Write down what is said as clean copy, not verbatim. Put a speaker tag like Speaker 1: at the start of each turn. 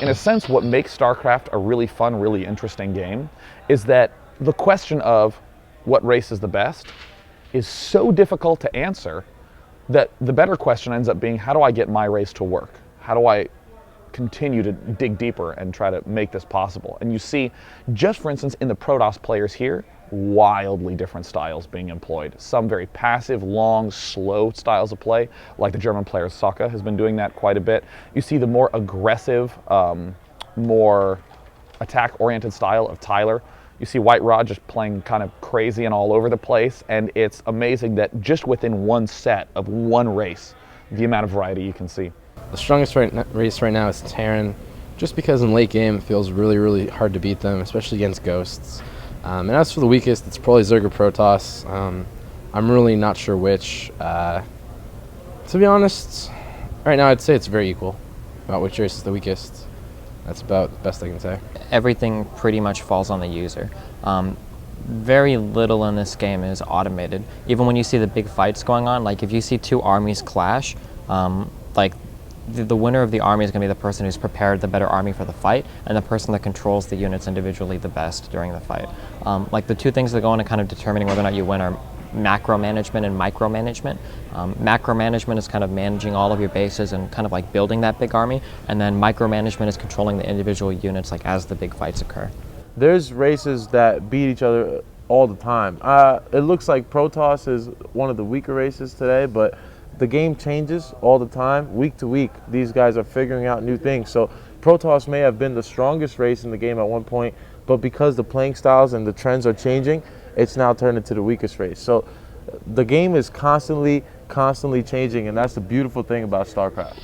Speaker 1: In a sense, what makes StarCraft a really fun, really interesting game is that the question of what race is the best is so difficult to answer that the better question ends up being, how do I get my race to work? How do I continue to dig deeper and try to make this possible? And you see, just for instance, in the Protoss players here, wildly different styles being employed. Some very passive, long, slow styles of play, like the German player Sokka has been doing that quite a bit. You see the more aggressive, more attack-oriented style of Tyler. You see White Rod just playing kind of crazy and all over the place, and it's amazing that just within one set of one race, the amount of variety you can see.
Speaker 2: The strongest race right now is Terran, just because in late game it feels really, really hard to beat them, especially against Ghosts. And as for the weakest, it's probably Zerg or Protoss. I'm really not sure which. To be honest, right now I'd say it's very equal about which race is the weakest. That's about the best I can say.
Speaker 3: Everything pretty much falls on the user. Very little in this game is automated. Even when you see the big fights going on, like if you see two armies clash, like the winner of the army is going to be the person who's prepared the better army for the fight, and the person that controls the units individually the best during the fight. Like the two things that go into kind of determining whether or not you win are macro management and micro management. Macro management is kind of managing all of your bases and kind of like building that big army, and then micro management is controlling the individual units like as the big fights occur.
Speaker 4: There's races that beat each other all the time. It looks like Protoss is one of the weaker races today, but the game changes all the time. Week to week, these guys are figuring out new things. So Protoss may have been the strongest race in the game at one point, but because the playing styles and the trends are changing, it's now turned into the weakest race. So the game is constantly changing, and that's the beautiful thing about StarCraft.